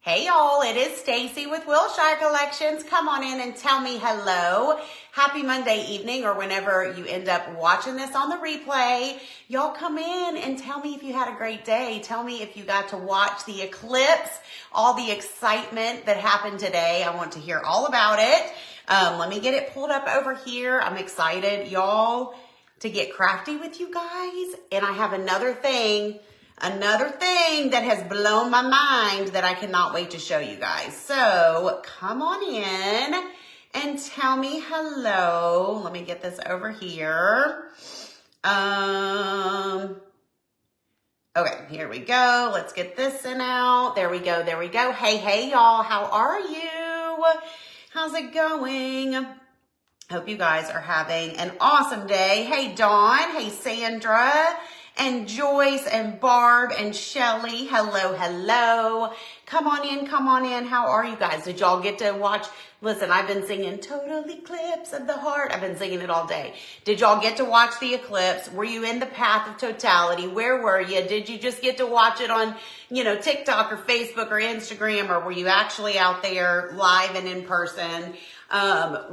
Hey y'all, it is Stacy with Wilshire Collections. Come on in and tell me hello. Happy Monday evening, or whenever you end up watching this on the replay. Y'all come in and tell me if you had a great day. Tell me if you got to watch the eclipse, all the excitement that happened today. I want to hear all about it. Let me get it pulled up over here. I'm excited, y'all, to get crafty with you guys. And I have another thing that has blown my mind that I cannot wait to show you guys. So come on in and tell me hello. Let me get this over here. Okay, here we go. Let's get this in out. There we go. There we go. Hey, y'all. How are you? How's it going? Hope you guys are having an awesome day. Hey, Dawn. Hey, Sandra. And Joyce and Barb and Shelly. Hello. Come on in. How are you guys? Did y'all get to watch? Listen, I've been singing Total Eclipse of the Heart. I've been singing it all day. Did y'all get to watch the eclipse? Were you in the path of totality? Where were you? Did you just get to watch it on, TikTok or Facebook or Instagram, or were you actually out there live and in person?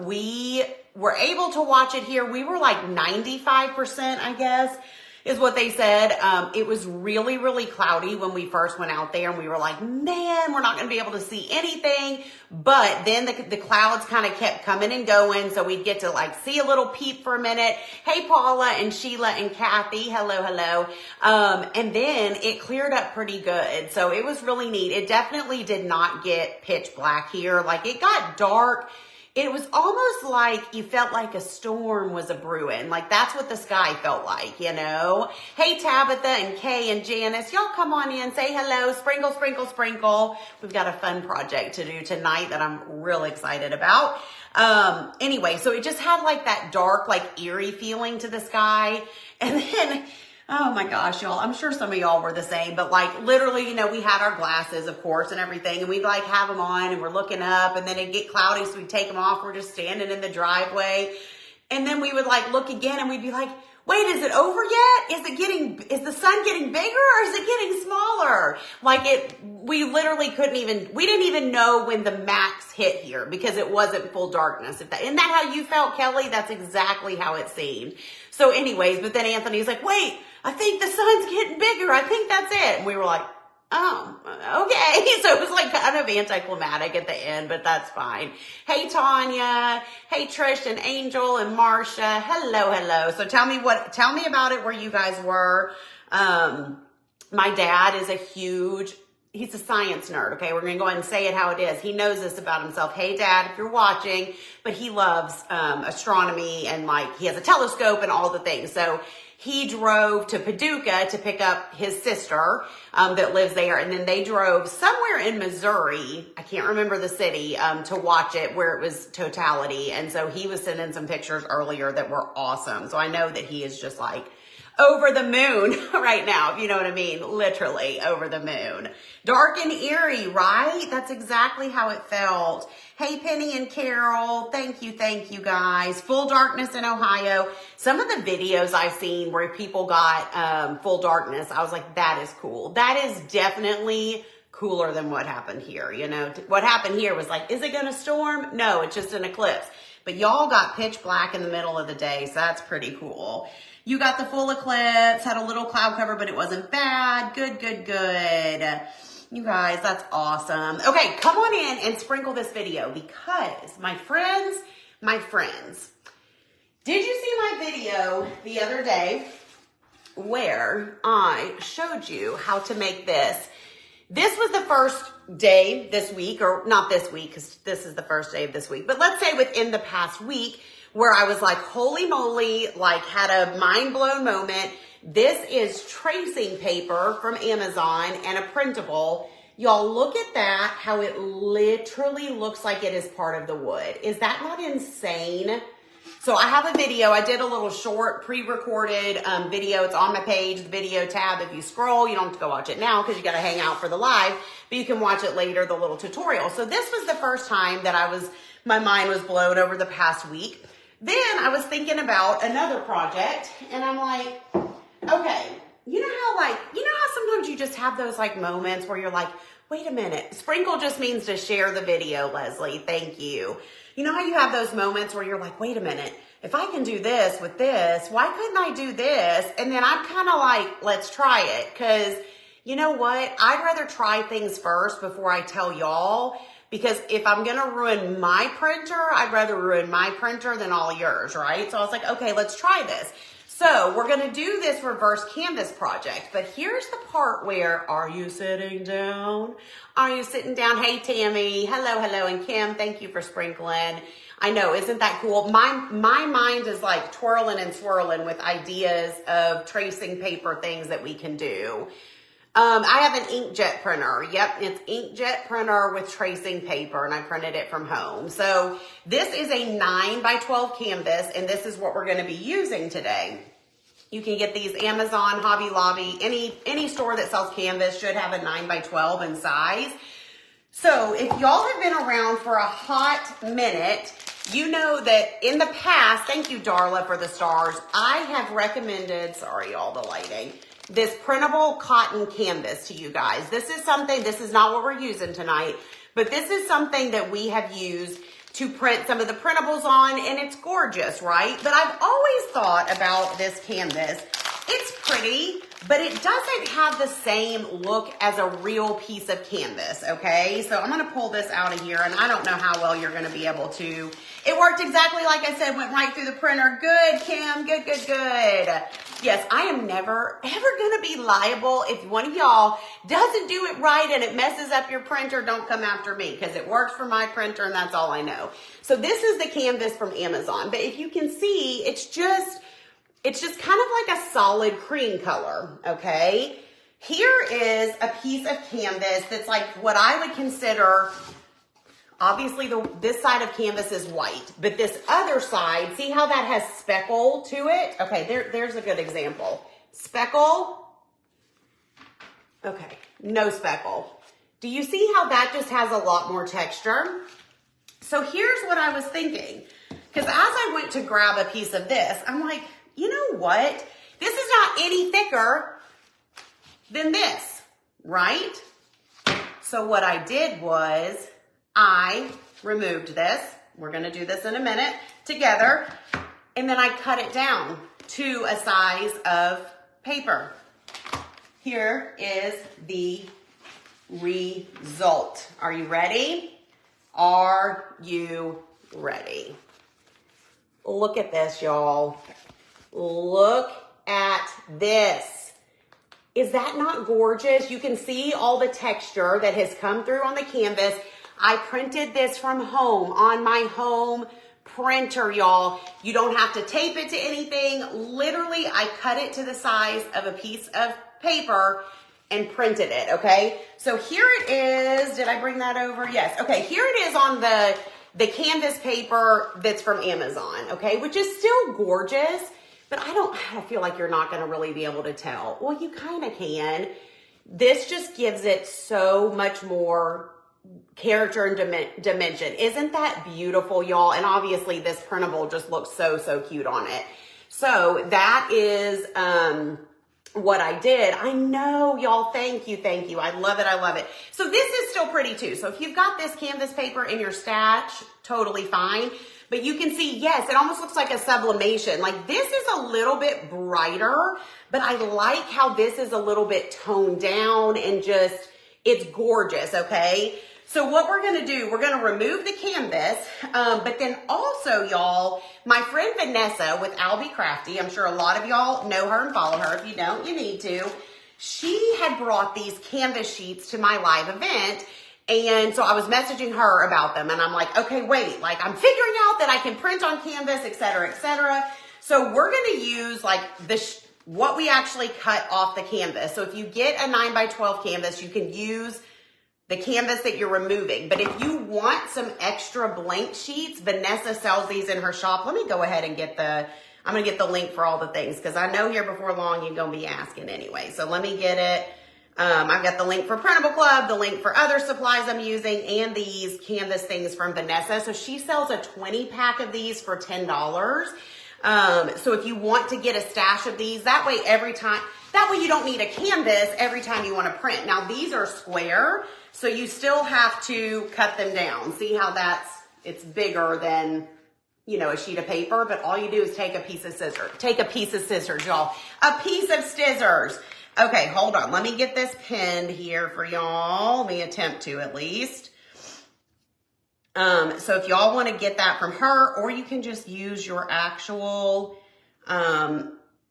We were able to watch it here. We were like 95%, I guess, is what they said. It was really, really cloudy when we first went out there, and we were like, man, we're not going to be able to see anything. But then the clouds kind of kept coming and going, so we'd get to like see a little peep for a minute. Hey, Paula and Sheila and Kathy. Hello. And then it cleared up pretty good. So it was really neat. It definitely did not get pitch black here. Like, it got dark. It was almost like you felt like a storm was a brewing. Like, that's what the sky felt like, Hey, Tabitha and Kay and Janice, y'all come on in, say hello, sprinkle. We've got a fun project to do tonight that I'm real excited about. Anyway, so it just had like that dark, like eerie feeling to the sky. And then, oh my gosh, y'all, I'm sure some of y'all were the same, but like literally, we had our glasses, of course, and everything, and we'd like have them on and we're looking up, and then it'd get cloudy, so we'd take them off. We're just standing in the driveway, and then we would like look again, and we'd be like, wait, is it over yet? Is the sun getting bigger, or is it getting smaller? Like, we literally we didn't even know when the max hit here because it wasn't full darkness. Isn't that how you felt, Kelly? That's exactly how it seemed. So anyways, but then Anthony's like, wait, I think the sun's getting bigger. I think that's it. And we were like, oh, okay. So it was like kind of anticlimactic at the end, but that's fine. Hey, Tanya. Hey, Trish and Angel and Marsha. Hello. So tell me about it, where you guys were. My dad is he's a science nerd. Okay. We're going to go ahead and say it how it is. He knows this about himself. Hey, Dad, if you're watching, but he loves, astronomy, and like he has a telescope and all the things. So he drove to Paducah to pick up his sister that lives there. And then they drove somewhere in Missouri, I can't remember the city, to watch it, where it was totality. And so he was sending some pictures earlier that were awesome. So I know that he is just like over the moon right now, if you know what I mean. Literally over the moon. Dark and eerie, right? That's exactly how it felt. Hey, Penny and Carol. Thank you, guys. Full darkness in Ohio. Some of the videos I've seen where people got full darkness, I was like, that is cool. That is definitely cooler than what happened here. What happened here was like, is it going to storm? No, it's just an eclipse. But y'all got pitch black in the middle of the day, so that's pretty cool. You got the full eclipse, had a little cloud cover, but it wasn't bad. Good. You guys, that's awesome. Okay, come on in and sprinkle this video, because my friends, did you see my video the other day where I showed you how to make this? This was the first day this week, or not this week, because this is the first day of this week, but let's say within the past week, where I was like, holy moly, like had a mind blown moment. This is tracing paper from Amazon and a printable. Y'all, look at that, how it literally looks like it is part of the wood. Is that not insane? So I have a video. I did a little short pre-recorded video. It's on my page, the video tab. If you scroll, you don't have to go watch it now because you got to hang out for the live, but you can watch it later, the little tutorial. So this was the first time that my mind was blown over the past week. Then I was thinking about another project, and I'm like, okay, you know how sometimes you just have those like moments where you're like, Wait a minute. Sprinkle just means to share the video, Leslie. Thank you. You know how you have those moments where you're like, wait a minute, if I can do this with this, why couldn't I do this? And then I'm kind of like, let's try it. Because you know what? I'd rather try things first before I tell y'all. Because if I'm going to ruin my printer, I'd rather ruin my printer than all yours, right? So I was like, okay, let's try this. So we're going to do this reverse canvas project. But here's the part where, are you sitting down? Are you sitting down? Hey, Tammy. Hello, hello. And Kim, thank you for sprinkling. I know, isn't that cool? My mind is like twirling and swirling with ideas of tracing paper things that we can do. I have an inkjet printer. Yep, it's inkjet printer with tracing paper, and I printed it from home. So this is a 9x12 canvas, and this is what we're going to be using today. You can get these Amazon, Hobby Lobby, any store that sells canvas should have a 9x12 in size. So if y'all have been around for a hot minute, you know that in the past, thank you, Darla, for the stars, I have recommended, sorry, y'all, the lighting, this printable cotton canvas to you guys. This is not what we're using tonight, but this is something that we have used to print some of the printables on, and it's gorgeous, right? But I've always thought about this canvas. It's pretty, but it doesn't have the same look as a real piece of canvas, okay? So I'm gonna pull this out of here, and I don't know how well you're gonna be able to. It worked exactly like I said, went right through the printer. Good, Kim, good, good, good. Yes, I am never, ever gonna be liable if one of y'all doesn't do it right and it messes up your printer. Don't come after me, because it works for my printer and that's all I know. So this is the canvas from Amazon, but if you can see, it's just kind of like a solid cream color, okay? Here is a piece of canvas that's like what I would consider, obviously this side of canvas is white, but this other side, see how that has speckle to it? Okay, there's a good example. Speckle, okay, no speckle. Do you see how that just has a lot more texture? So here's what I was thinking, because as I went to grab a piece of this, I'm like, you know what? This is not any thicker than this, right? So what I did was I removed this. We're going to do this in a minute together. And then I cut it down to a size of paper. Here is the result. Are you ready? Are you ready? Look at this, y'all. Look at this. Is that not gorgeous? You can see all the texture that has come through on the canvas. I printed this from home on my home printer, y'all. You don't have to tape it to anything. Literally, I cut it to the size of a piece of paper and printed it, okay? So here it is. Did I bring that over? Yes. Okay, here it is on the canvas paper that's from Amazon, okay? Which is still gorgeous. But I feel like you're not going to really be able to tell. Well, you kind of can. This just gives it so much more character and dimension. Isn't that beautiful, y'all? And obviously this printable just looks so, so cute on it. So that is what I did. I know, y'all. Thank you. Thank you. I love it. I love it. So this is still pretty too. So if you've got this canvas paper in your stash, totally fine. But you can see, yes, it almost looks like a sublimation. Like this is a little bit brighter, but I like how this is a little bit toned down and just, it's gorgeous, okay? So what we're gonna do, we're gonna remove the canvas, but then also, y'all, my friend Vanessa with I'll Be Crafty, I'm sure a lot of y'all know her and follow her. If you don't, you need to. She had brought these canvas sheets to my live event. And so I was messaging her about them and I'm like, okay, wait, like I'm figuring out that I can print on canvas, et cetera, et cetera. So we're going to use like what we actually cut off the canvas. So if you get a 9x12 canvas, you can use the canvas that you're removing. But if you want some extra blank sheets, Vanessa sells these in her shop. Let me go ahead and I'm going to get the link for all the things because I know here before long you're going to be asking anyway. So let me get it. I've got the link for Printable Club, the link for other supplies I'm using, and these canvas things from Vanessa. So she sells a 20 pack of these for $10. So if you want to get a stash of these, that way every time, That way you don't need a canvas every time you want to print. Now these are square, so you still have to cut them down. See how it's bigger than, you know, a sheet of paper, but all you do is take a piece of scissors. Take a piece of scissors, y'all. A piece of scissors. Okay, hold on. Let me get this pinned here for y'all. Let me attempt to at least. So if y'all want to get that from her, or you can just use your actual,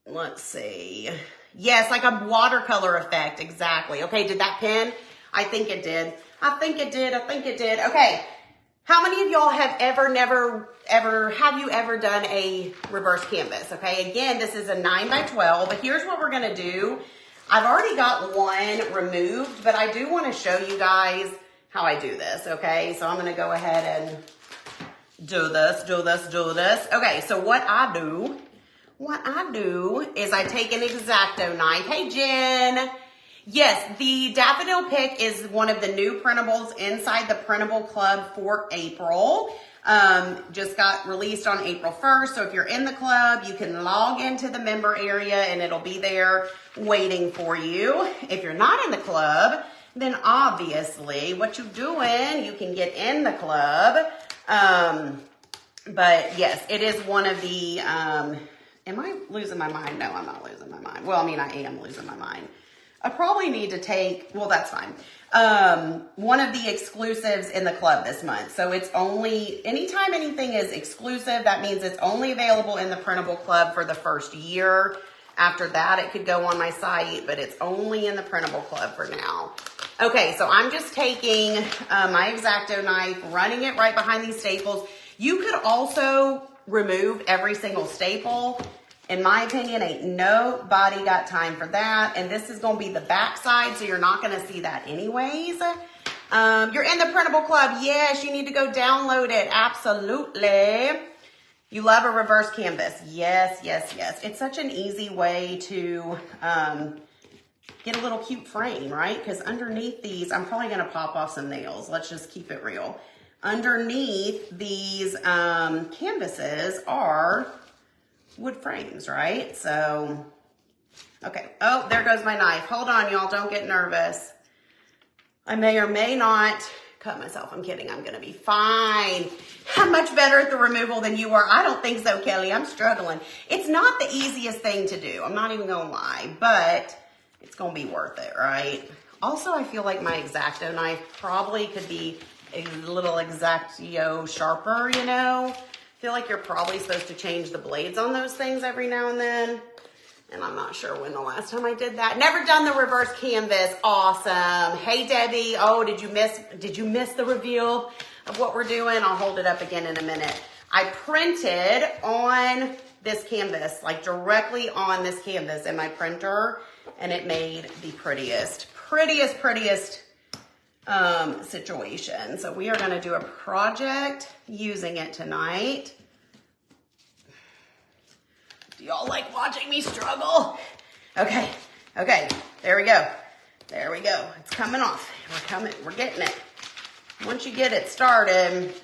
let's see. Yes, like a watercolor effect. Exactly. Okay, did that pin? I think it did. I think it did. Okay. How many of y'all have have you ever done a reverse canvas? Okay, again, this is a 9 by 12, but here's what we're going to do. I've already got one removed, but I do want to show you guys how I do this, okay? So I'm going to go ahead and do this. Okay, so what I do is I take an X-Acto knife. Hey, Jen. Yes, the Daffodil Pick is one of the new printables inside the Printable Club for April. Just got released on April 1st. So if you're in the club, you can log into the member area and it'll be there waiting for you. If you're not in the club, then obviously what you're doing, you can get in the club. But yes, it is one of the, am I losing my mind? No, I'm not losing my mind. Well, I mean, I am losing my mind. I probably need to take, well, that's fine. One of the exclusives in the club this month. So it's only, anytime anything is exclusive, that means it's only available in the Printable Club for the first year. After that, it could go on my site, but it's only in the Printable Club for now. Okay, so I'm just taking my X-Acto knife, running it right behind these staples. You could also remove every single staple. In my opinion, ain't nobody got time for that. And this is going to be the back side, so you're not going to see that anyways. You're in the Printable Club. Yes, you need to go download it. Absolutely. You love a reverse canvas. Yes. It's such an easy way to get a little cute frame, right? Because underneath these, I'm probably going to pop off some nails. Let's just keep it real. Underneath these canvases are wood frames, right? So, okay. Oh, there goes my knife. Hold on, y'all. Don't get nervous. I may or may not cut myself. I'm kidding. I'm going to be fine. I'm much better at the removal than you are. I don't think so, Kelly. I'm struggling. It's not the easiest thing to do. I'm not even going to lie, but it's going to be worth it, right? Also, I feel like my X-Acto knife probably could be a little X-Acto sharper, you know? I feel like you're probably supposed to change the blades on those things every now and then. And I'm not sure when the last time I did that. Never done the reverse canvas. Awesome. Hey, Debbie. Oh, did you miss the reveal of what we're doing? I'll hold it up again in a minute. I printed on this canvas, like directly on this canvas in my printer, and it made the prettiest situation. So we are going to do a project using it tonight. Do y'all like watching me struggle? Okay. There we go. It's coming off. We're getting it. Once you get it started,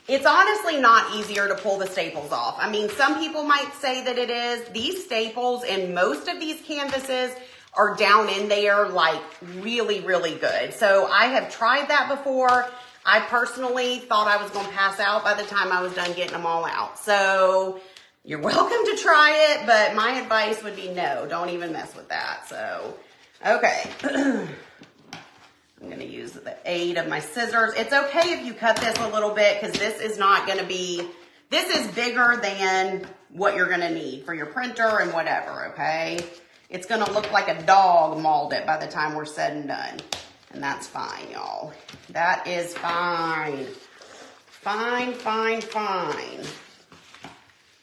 it's honestly not easier to pull the staples off. I mean, some people might say that it is. These staples in most of these canvases are down in there like really good. So I have tried that before. I personally thought I was going to pass out by the time I was done getting them all out. So you're welcome to try it, but my advice would be no, don't even mess with that. So, okay. I'm going to use the aid of my scissors. It's okay if you cut this a little bit because this is not going to be, this is bigger than what you're going to need for your printer and whatever, okay? It's going to look like a dog mauled it by the time we're said and done. And that's fine, y'all. That is fine. Fine.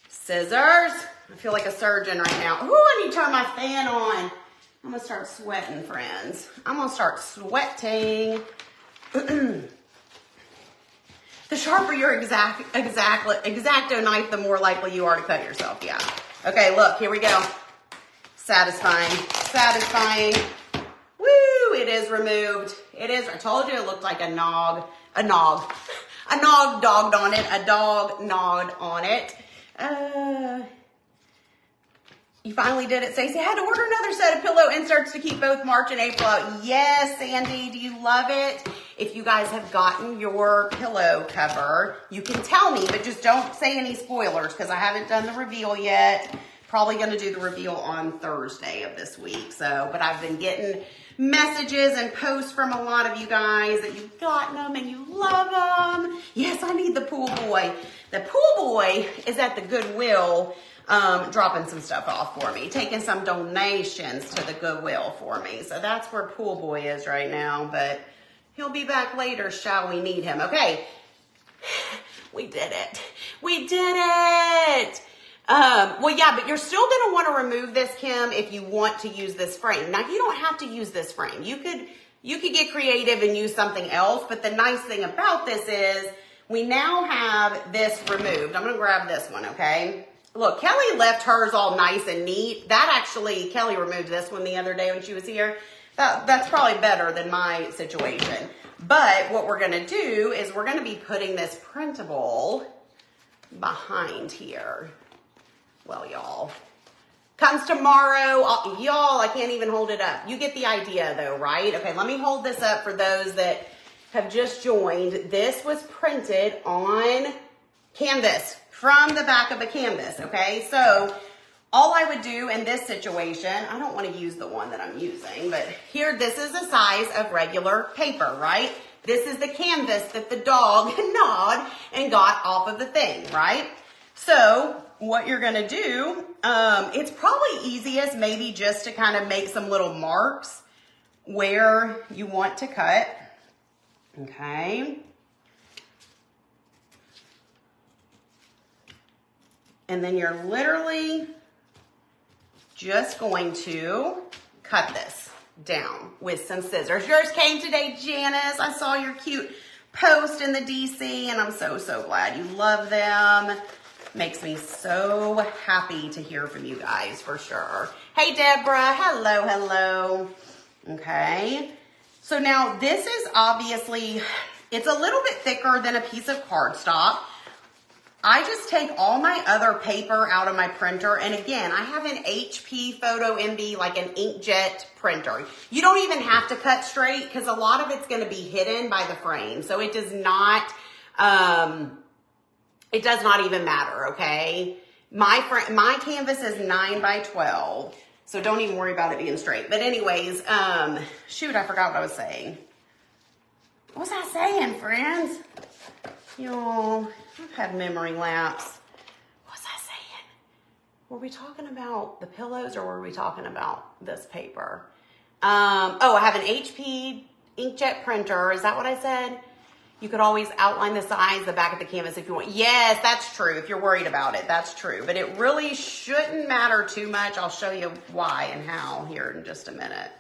Scissors. I feel like a surgeon right now. Ooh, I need to turn my fan on. I'm going to start sweating, friends. I'm going to start sweating. The sharper your X-Acto knife, the more likely you are to cut yourself. Yeah. Okay, look, here we go. Satisfying. Woo, it is removed. It is, I told you it looked like a dog dogged on it. A dog gnawed on it. You finally did it, Stacey. I had to order another set of pillow inserts to keep both March and April out. Yes, Sandy, do you love it? If you guys have gotten your pillow cover, you can tell me, but just don't say any spoilers because I haven't done the reveal yet. Probably going to do the reveal on Thursday of this week. So, but I've been getting messages and posts from a lot of you guys that you've gotten them and you love them. Yes, I need the pool boy. The pool boy is at the Goodwill dropping some stuff off for me, taking some donations to the Goodwill for me. So that's where pool boy is right now, but he'll be back later, shall we need him. Okay, we did it. We did it. Well, yeah, but you're still going to want to remove this, Kim, if you want to use this frame. Now, you don't have to use this frame. You could get creative and use something else, but the nice thing about this is we now have this removed. I'm going to grab this one, okay? Look, Kelly left hers all nice and neat. That actually, Kelly removed this one the other day when she was here. That's probably better than my situation. But what we're going to do is we're going to be putting this printable behind here. Well, y'all, comes tomorrow. Y'all, I can't even hold it up. You get the idea though, right? Okay, let me hold this up for those that have just joined. This was printed on canvas, from the back of a canvas, okay? So all I would do in this situation, I don't want to use the one that I'm using, but here, this is the size of regular paper, right? This is the canvas that the dog gnawed and got off of the thing, right? So what you're gonna do, it's probably easiest maybe just to kind of make some little marks where you want to cut, okay? And then you're literally just going to cut this down with some scissors. Yours came today, Janice. I saw your cute post in the DC and I'm so, so glad you love them. Makes me so happy to hear from you guys for sure. Hey, Deborah. Hello, hello. Okay. So now this is obviously, it's a little bit thicker than a piece of cardstock. I just take all my other paper out of my printer. And again, I have an HP Photo MB, like an inkjet printer. You don't even have to cut straight because a lot of it's going to be hidden by the frame. So it does not even matter, okay? My canvas is 9 by 12. So don't even worry about it being straight. But anyways, shoot, I forgot what I was saying. What was I saying, friends? Y'all, I've had memory lapse. What was I saying? Were we talking about the pillows or were we talking about this paper? Oh, I have an HP inkjet printer. Is that what I said? You could always outline the size, the back of the canvas if you want. Yes, that's true. If you're worried about it, that's true. But it really shouldn't matter too much. I'll show you why and how here in just a minute.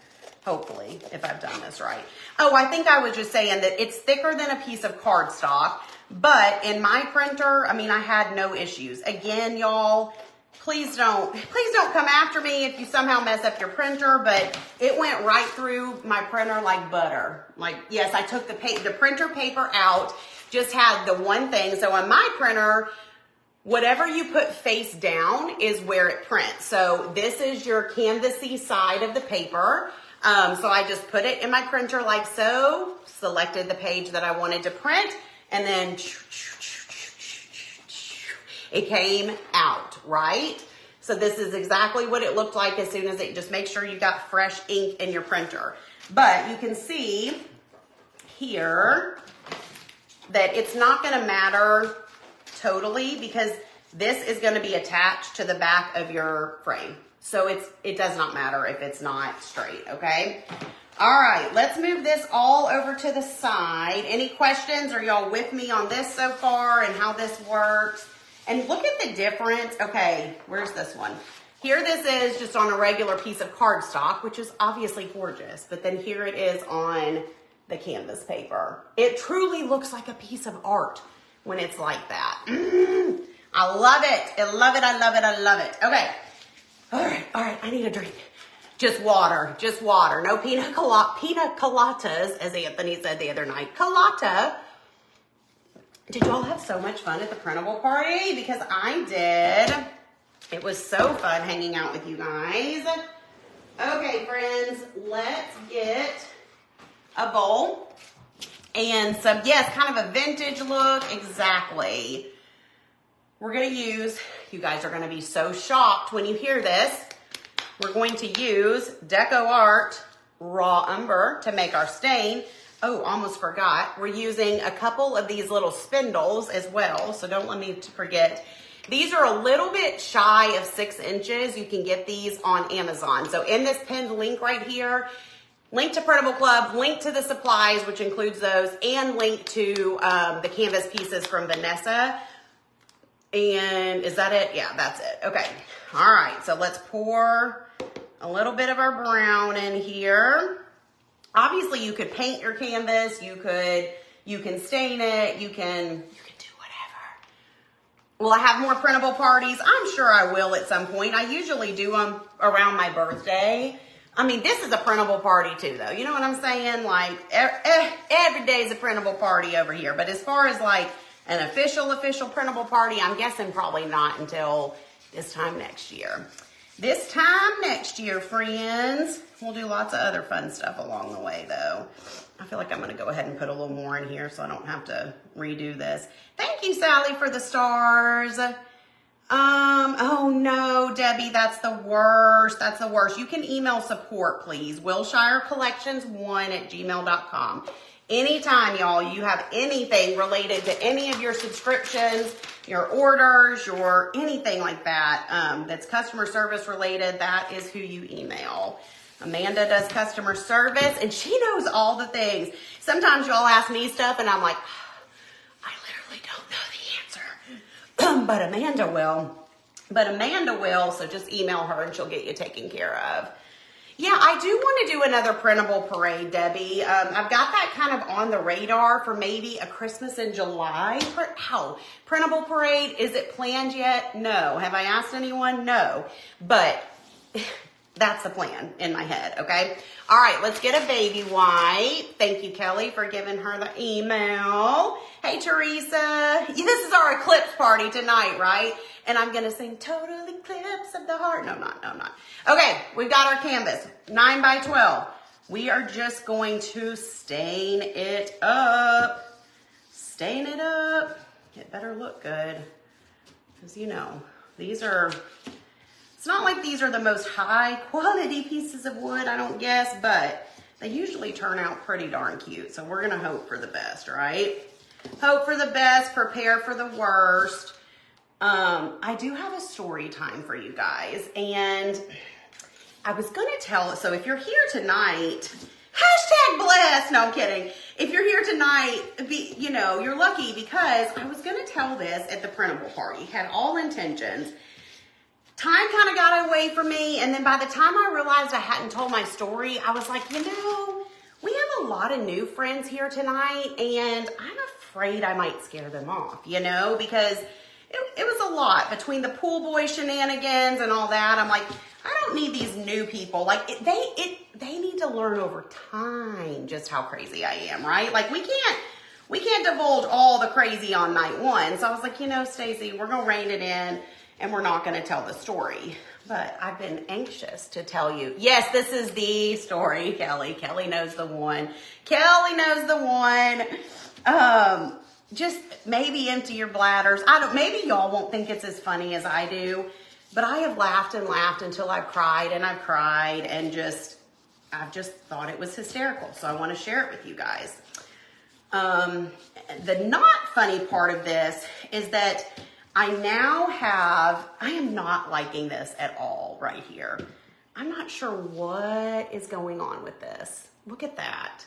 Hopefully, if I've done this right. Oh, I think I was just saying that it's thicker than a piece of cardstock. But in my printer, I mean, I had no issues. Again, y'all, please don't come after me if you somehow mess up your printer, but it went right through my printer like butter. Like, yes, I took the printer paper out, just had the one thing. So on my printer, whatever you put face down is where it prints. So this is your canvasy side of the paper. So I just put it in my printer like so, selected the page that I wanted to print, and then it came out, right? So this is exactly what it looked like as soon as it, just make sure you got fresh ink in your printer. But you can see here that it's not gonna matter totally because this is gonna be attached to the back of your frame. So it does not matter if it's not straight, okay? All right, let's move this all over to the side. Any questions? Are y'all with me on this so far and how this works? And look at the difference. Okay, where's this one? Here this is just on a regular piece of cardstock, which is obviously gorgeous, but then here it is on the canvas paper. It truly looks like a piece of art when it's like that. I love it. I love it, I love it, I love it. Okay, all right, I need a drink. Just water, no pina coladas, as Anthony said the other night. Colada. Did y'all have so much fun at the printable party? Because I did. It was so fun hanging out with you guys. Okay, friends, let's get a bowl and some, yes, kind of a vintage look. Exactly. We're going to use, you guys are going to be so shocked when you hear this. We're going to use Deco Art Raw Umber to make our stain. Oh, almost forgot. We're using a couple of these little spindles as well, so don't let me forget. These are a little bit shy of 6 inches. You can get these on Amazon. So in this pinned link right here, link to Printable Club, link to the supplies, which includes those, and link to the canvas pieces from Vanessa. And is that it? Yeah, that's it. Okay. All right. So let's pour a little bit of our brown in here. Obviously, you could paint your canvas. You can stain it. You can do whatever. Will I have more printable parties? I'm sure I will at some point. I usually do them around my birthday. I mean, this is a printable party too, though. You know what I'm saying? Like, every day is a printable party over here. But as far as like an official printable party, I'm guessing probably not until this time next year. This time next year, friends, we'll do lots of other fun stuff along the way, though. I feel like I'm going to go ahead and put a little more in here so I don't have to redo this. Thank you, Sally, for the stars. Oh no, Debbie, that's the worst. That's the worst. You can email support, please. WillshireCollections1@gmail.com. Anytime, y'all, you have anything related to any of your subscriptions, your orders, your anything like that, that's customer service related, that is who you email. Amanda does customer service, and she knows all the things. Sometimes y'all ask me stuff, and I'm like, I literally don't know the answer. But Amanda will, so just email her, and she'll get you taken care of. Yeah, I do want to do another printable parade, Debbie. I've got that kind of on the radar for maybe a Christmas in July. Printable parade, is it planned yet? No. Have I asked anyone? No. But that's the plan in my head, okay? All right, let's get a baby white. Thank you, Kelly, for giving her the email. Hey, Teresa. This is our eclipse party tonight, right? And I'm going to sing Total Eclipse of the Heart. No, I'm not. Okay, we've got our canvas, 9 by 12. We are just going to stain it up. Stain it up. It better look good. Because, you know, these are... It's not like these are the most high quality pieces of wood, I don't guess, but they usually turn out pretty darn cute. So we're going to hope for the best, right? Hope for the best, prepare for the worst. I do have a story time for you guys, and I was going to tell, so if you're here tonight, #blessed. No, I'm kidding. If you're here tonight, you're lucky because I was going to tell this at the printable party, had all intentions. Time kind of got away from me, and then by the time I realized I hadn't told my story, I was like, we have a lot of new friends here tonight, and I'm afraid I might scare them off, because it was a lot between the pool boy shenanigans and all that. I'm like, I don't need these new people. Like, they need to learn over time just how crazy I am, right? Like, we can't divulge all the crazy on night one. So I was like, Stacey, we're going to rein it in. And we're not going to tell the story, but I've been anxious to tell you. Yes, this is the story, Kelly. Kelly knows the one. Kelly knows the one. Just maybe empty your bladders. Maybe y'all won't think it's as funny as I do, but I have laughed and laughed until I've cried and I've cried and I've just thought it was hysterical. So I want to share it with you guys. The not funny part of this is that I am not liking this at all right here. I'm not sure what is going on with this. Look at that.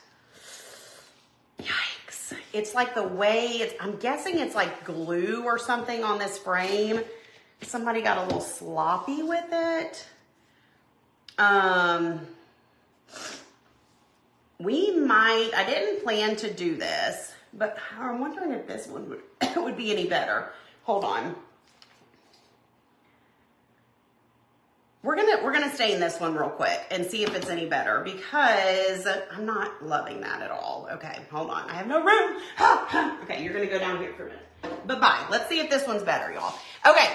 Yikes. It's like the way I'm guessing it's like glue or something on this frame. Somebody got a little sloppy with it. I didn't plan to do this, but I'm wondering if this one would be any better. Hold on. We're gonna stain this one real quick and see if it's any better because I'm not loving that at all. Okay, hold on. I have no room. Okay, you're gonna go down here for a minute. Bye-bye. Let's see if this one's better, y'all. Okay.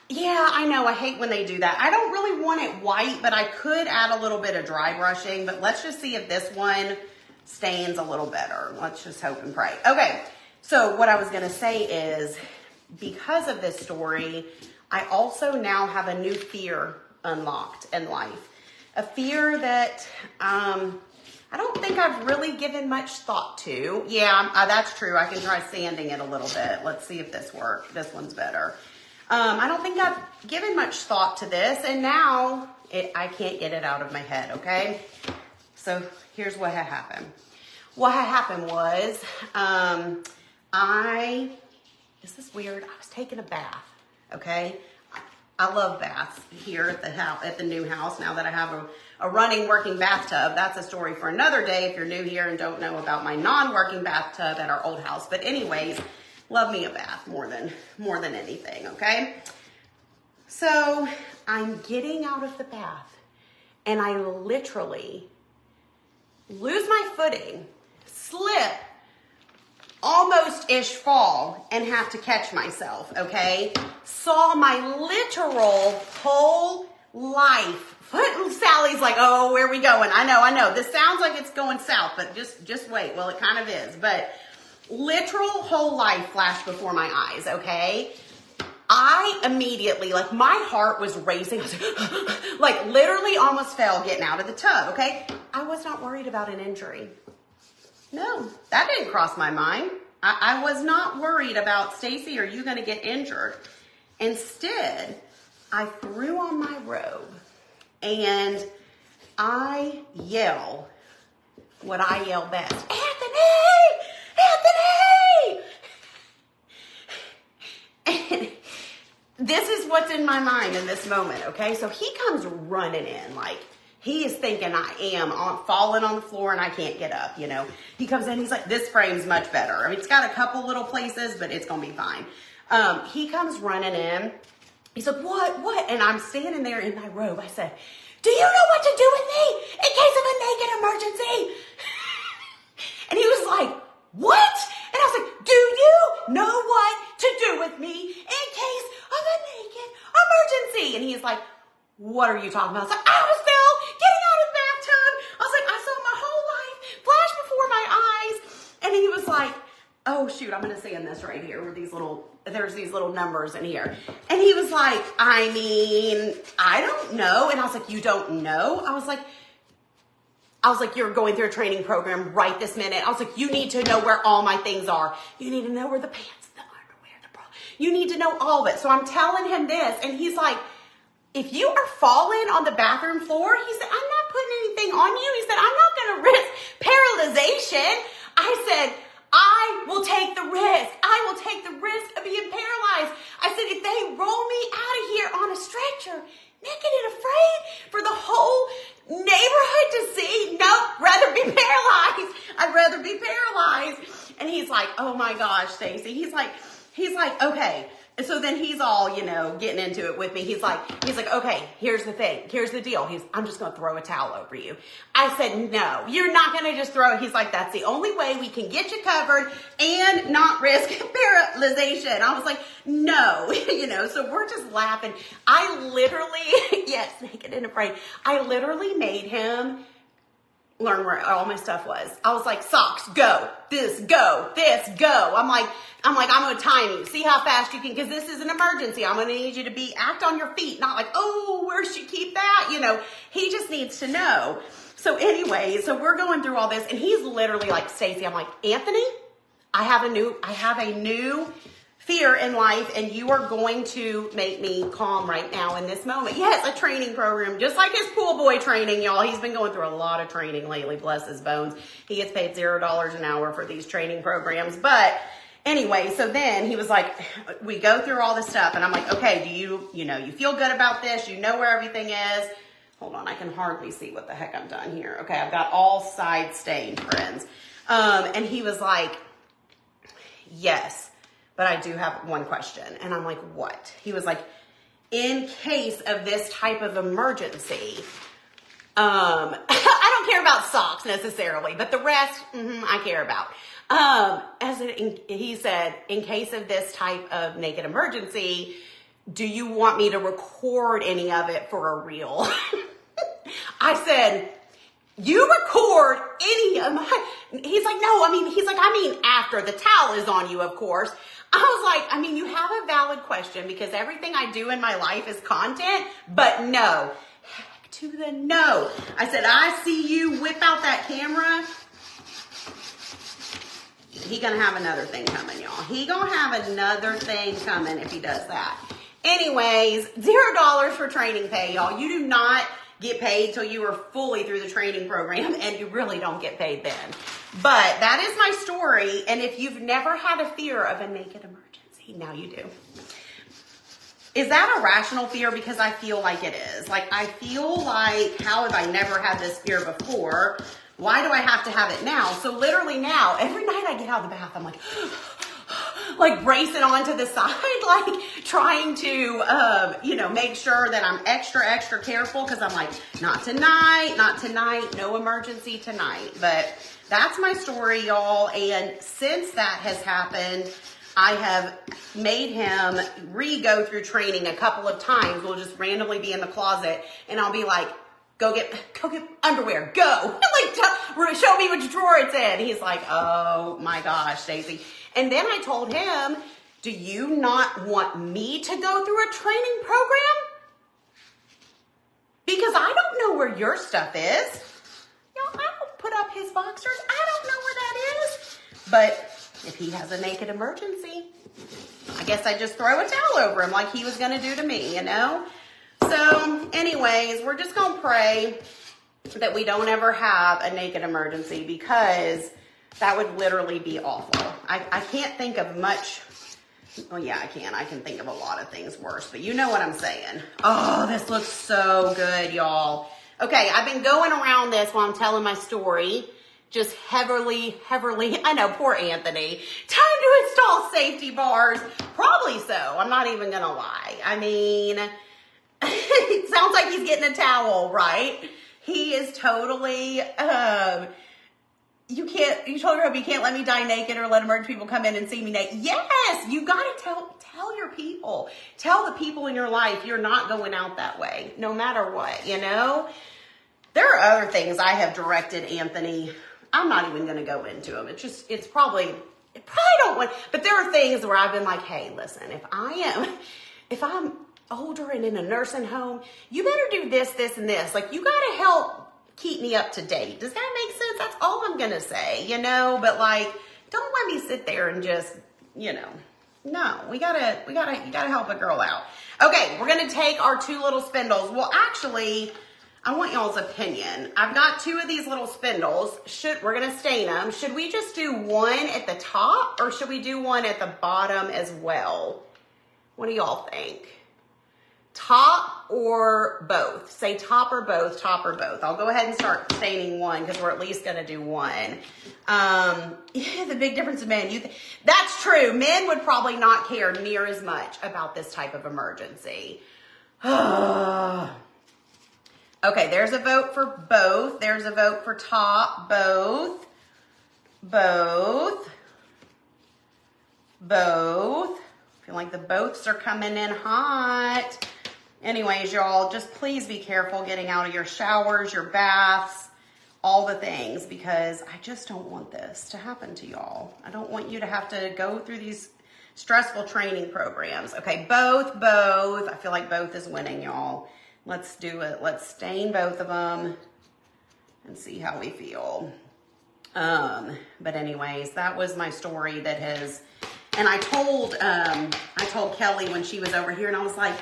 Yeah, I know. I hate when they do that. I don't really want it white, but I could add a little bit of dry brushing. But let's just see if this one stains a little better. Let's just hope and pray. Okay, so what I was going to say is, because of this story, I also now have a new fear unlocked in life. A fear that I don't think I've really given much thought to. Yeah, that's true. I can try sanding it a little bit. Let's see if this works. This one's better. I don't think I've given much thought to this, and now I can't get it out of my head, okay? So here's what had happened. What had happened was, is this weird? I was taking a bath, okay? I love baths here at the house, at the new house, now that I have a running, working bathtub. That's a story for another day if you're new here and don't know about my non-working bathtub at our old house. But anyways, love me a bath more than anything, okay? So I'm getting out of the bath and I literally lose my footing, slip, almost-ish fall, and have to catch myself, okay? Saw my literal whole life. Sally's like, oh, where are we going? I know. This sounds like it's going south, but just wait. Well, it kind of is, but literal whole life flashed before my eyes, okay? I immediately, like, my heart was racing. I was like literally almost fell getting out of the tub, okay? I was not worried about an injury. No, that didn't cross my mind. I was not worried about, Stacy, are you going to get injured? Instead, I threw on my robe and I yell what I yell best. Anthony! And this is what's in my mind in this moment, okay? So he comes running in like, he is thinking I am falling on the floor and I can't get up, you know. He comes in, he's like, this frame's much better. I mean, it's got a couple little places, but it's going to be fine. He comes running in. He's like, what? And I'm standing there in my robe. I said, do you know what to do with me in case of a naked emergency? And he was like, what? And I was like, do you know what to do with me in case of a naked emergency? And he's like, what are you talking about? I was like, I was still getting out of the bathtub. I was like, I saw my whole life flash before my eyes. And he was like, oh shoot, I'm going to sand this right here with there's these little numbers in here. And he was like, I mean, I don't know. And I was like, you don't know? I was like, you're going through a training program right this minute. I was like, you need to know where all my things are. You need to know where the pants, the underwear, the bra. You need to know all of it. So I'm telling him this, and he's like, if you are falling on the bathroom floor, he said, I'm not putting anything on you. He said, I'm not going to risk paralyzation. I said, I will take the risk. I will take the risk of being paralyzed. I said, if they roll me out of here on a stretcher, naked and afraid for the whole neighborhood to see, nope, rather be paralyzed. I'd rather be paralyzed. And he's like, oh my gosh, Stacy. He's like, okay. And so then he's all, you know, getting into it with me. He's like, okay, here's the thing. Here's the deal. I'm just going to throw a towel over you. I said, no, you're not going to just throw it. He's like, that's the only way we can get you covered and not risk paralyzation. I was like, no, you know, so we're just laughing. I literally, yes, naked and afraid. I literally made him learn where all my stuff was. I was like, socks, go, this, go, this, go. I'm like, I'm going to time you. See how fast you can, because this is an emergency. I'm going to need you to act on your feet, not like, oh, where'd she keep that? You know, he just needs to know. So anyway, so we're going through all this, and he's literally like, Stacy, I'm like, Anthony, I have a new fear in life, and you are going to make me calm right now in this moment. Yes, a training program, just like his pool boy training, y'all. He's been going through a lot of training lately, bless his bones. He gets paid $0 an hour for these training programs. But anyway, so then he was like, we go through all this stuff, and I'm like, okay, do you feel good about this? You know where everything is? Hold on, I can hardly see what the heck I've done here. Okay, I've got all sides stained, friends. And he was like, yes, but I do have one question. And I'm like, what? He was like, in case of this type of emergency, I don't care about socks necessarily, but the rest, I care about. He said, in case of this type of naked emergency, do you want me to record any of it for a reel? I said, you record any of my, he's like, no, I mean, after the towel is on you, of course. I was like, I mean, you have a valid question because everything I do in my life is content, but no, heck to the no. I said, I see you whip out that camera. He gonna have another thing coming, y'all. He gonna have another thing coming if he does that. Anyways, $0 for training pay, y'all. You do not get paid till you are fully through the training program, and you really don't get paid then. But that is my story, and if you've never had a fear of a naked emergency, now you do. Is that a rational fear? Because I feel like it is. Like, I feel like, how have I never had this fear before? Why do I have to have it now? So literally now, every night I get out of the bath, I'm like bracing onto the side, like trying to, make sure that I'm extra careful because I'm like, not tonight, no emergency tonight. But that's my story, y'all. And since that has happened, I have made him go through training a couple of times. We'll just randomly be in the closet and I'll be like, go get underwear, go. Like, show me which drawer it's in. He's like, oh my gosh, Stacey. And then I told him, do you not want me to go through a training program? Because I don't know where your stuff is. Y'all, I don't put up his boxers. I don't know where that is. But if he has a naked emergency, I guess I just throw a towel over him like he was going to do to me, So anyways, we're just going to pray that we don't ever have a naked emergency because that would literally be awful. I can't think of much. Well, yeah, I can. I can think of a lot of things worse, but you know what I'm saying. Oh, this looks so good, y'all. Okay, I've been going around this while I'm telling my story. Just heavily, I know, poor Anthony. Time to install safety bars. Probably so. I'm not even going to lie. I mean, it sounds like he's getting a towel, right? He is totally, you told her you can't let me die naked or let emergency people come in and see me naked. Yes, you got to tell your people. Tell the people in your life you're not going out that way, no matter what, There are other things I have directed Anthony. I'm not even going to go into them. It probably don't want, but there are things where I've been like, hey, listen, if I'm older and in a nursing home, you better do this, and this. Like, you got to help keep me up to date. Does that make sense? That's all I'm going to say, but like, don't let me sit there and just, no, you gotta help a girl out. Okay. We're going to take our 2 little spindles. Well, actually, I want y'all's opinion. I've got 2 of these little spindles. We're going to stain them. Should we just do one at the top or should we do one at the bottom as well? What do y'all think? Top or both? Say top or both, I'll go ahead and start staining one because we're at least going to do one. The big difference in men. That's true. Men would probably not care near as much about this type of emergency. Okay, there's a vote for both. There's a vote for top, both. I feel like the boths are coming in hot. Anyways, y'all, just please be careful getting out of your showers, your baths, all the things, because I just don't want this to happen to y'all. I don't want you to have to go through these stressful training programs. Okay, both. I feel like both is winning, y'all. Let's do it. Let's stain both of them and see how we feel. But anyways, that was my story that has, and I told Kelly when she was over here, and I was like,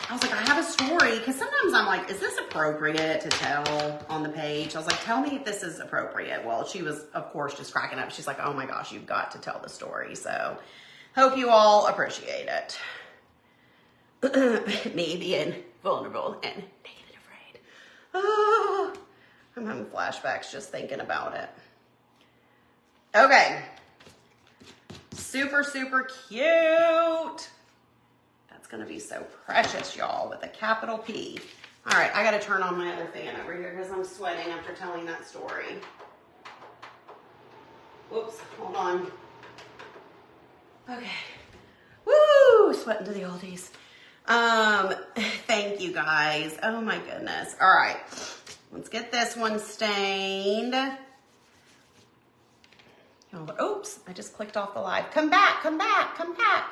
I have a story, because sometimes I'm like, is this appropriate to tell on the page? I was like, tell me if this is appropriate. Well, she was, of course, just cracking up. She's like, oh my gosh, you've got to tell the story. So hope you all appreciate it. Me being vulnerable and naked and afraid. Oh, I'm having flashbacks just thinking about it. Okay. Super, super cute. Gonna be so precious, y'all, with a capital P. All right, I gotta turn on my other fan over here because I'm sweating after telling that story. Whoops, hold on. Okay. Woo, sweating to the oldies. Thank you guys. Oh my goodness. All right. Let's get this one stained. Oh, oops, I just clicked off the live. Come back, come back, come back.